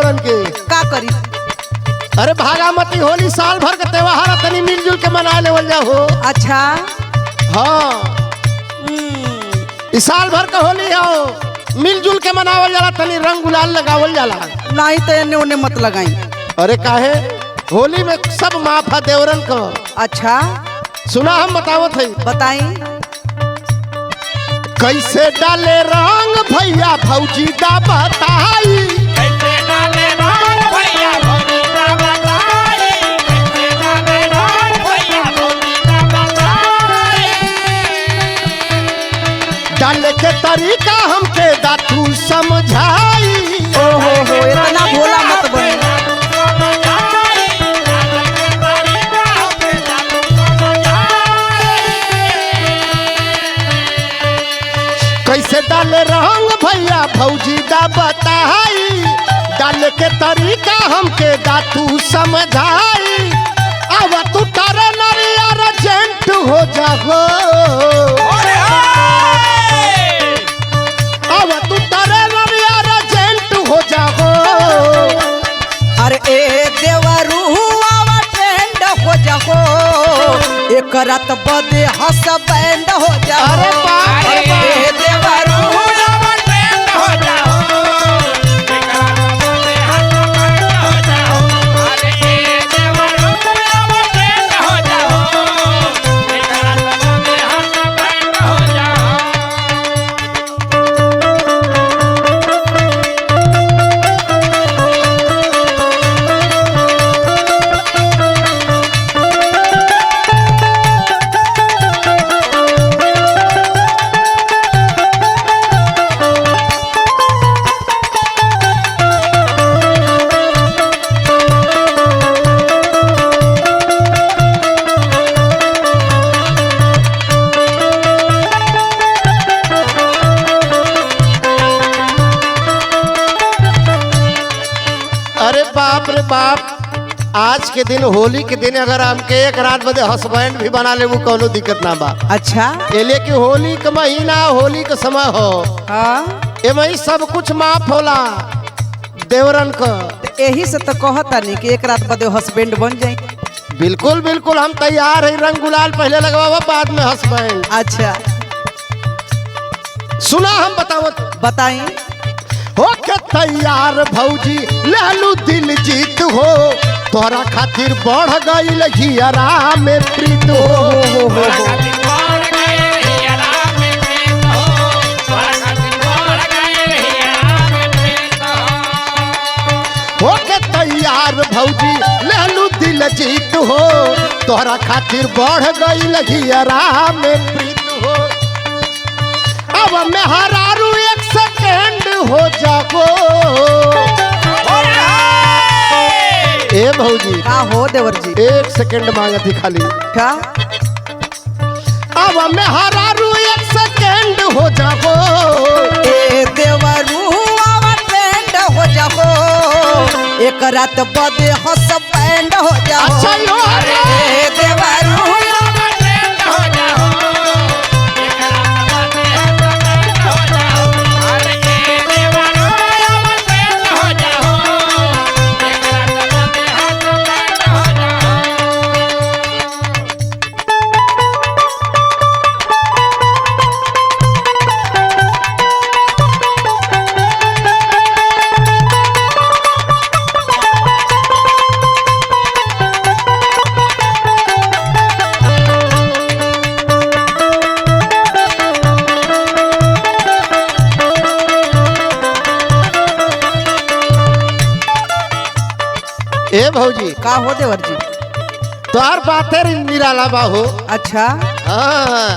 देवरन के का करी? अरे भागामती होली साल भर के त्योहार तनी मिलजुल के मना लेवल जाओ। अच्छा हाँ इस साल भर का होली आओ मिलजुल के मनावल जाला, तनी रंग गुलाल लगावल जाला। नहीं तो एने ओने मत लगाई। अरे काहे होली में सब माफ है देवरन को। अच्छा सुना हम बतावत है। बताई कैसे डाले रंग भैया भौजी दा बताई। कैसे डाले रंग भैया भौजी दा बताई। कैसे डाले रंग भैया भौजी दा बताई। डाले के तरीका हमके दातू समझाई। ओहो हो इतना भोला मत बन। कैसे डाले रंग भैया भौजी दा बताई। डाले के तरीका हमके दातू समझाई। अब तू तारे नरिया जेंट हो जाओ। अब तू तारे नरिया जेंट हो जाओ। अरे ए देवरू आवा ट्रेंड हो जाओ। एक रात बदे हंस बैंड हो जाओ। अरे बाप रे बाप। ए देवरू अरे बाप रे बाप। आज के दिन होली के दिन अगर हमके एक रात बदे हस्बैंड भी बना ले वो कोनो दिक्कत ना बा। अच्छा एले कि होली का महीना होली का समय हो। हाँ एमई सब कुछ माफ होला देवरन को। यही से तो कहता नहीं कि एक रात बदे हस्बैंड बन जाए। बिल्कुल बिल्कुल हम तैयार है। रंग गुलाल पहले लगवावा बाद में हस्बैंड। अच्छा सुना हम बतावत बताई होके तैयार भौजी लालू दिल जीत हो। तोरा खातिर बढ़ गई हियरा में प्रीत हो। होके तैयार भौजी लालू दिल जीत हो। तोरा खातिर बढ़ गई हियरा में प्रीत हो। अब मैं हरारू एक सेकेंड हो जाओ। ए भौजी का हो देवर जी? एक सेकंड मांगे थी खाली। का अब मैं हरारू एक सेकंड हो जाओ। ए देवरू आवा ट्रेंड हो जाओ। एक रात बदे हस्बैंड हो जाओ। अच्छा यो ए देवरू ए भौजी का हो देवर जी? तोहार बातें निराला बाहो। अच्छा हाँ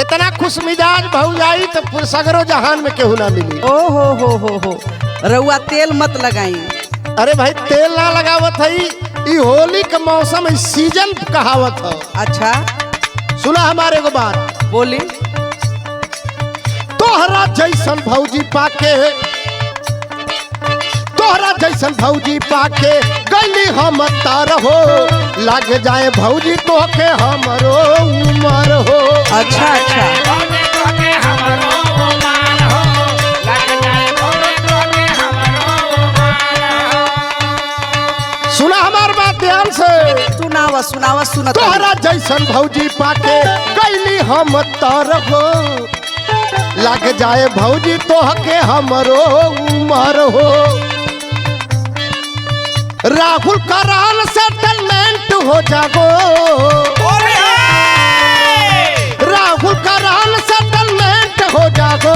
इतना खुश मिजाज भौजाई तो पूरे सगरो जहान में केहू ना मिली। ओ हो रउआ तेल मत लगाई। अरे भाई तेल ना लगावत है। ई होली का मौसम है, सीजन कहावत है। अच्छा सुना हमारे को बात। बोली तोहरा जैसन भौजी पाके तोहरा जैसन भौजी पाके गली हम तार हो। लग जाए भौजी तो के हमरो उमर हो। अच्छा अच्छा ध्यान से सुनावा सुनावा सुनत तोहरा जैसन भौजी पाके कैली हम तर हो लग जाए भौजी तोहके हमरो उमर हो राहुल कराल सेटलमेंट हो जागो राहुल कराल सेटलमेंट हो जागो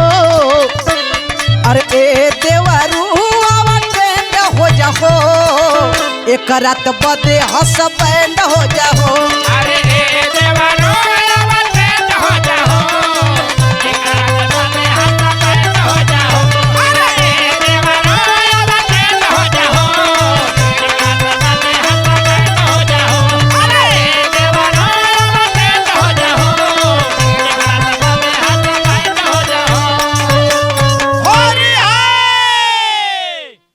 अरे ए देवरू आवा ट्रेंड हो जाओ एक रात बदे हसबैंड हो जाओ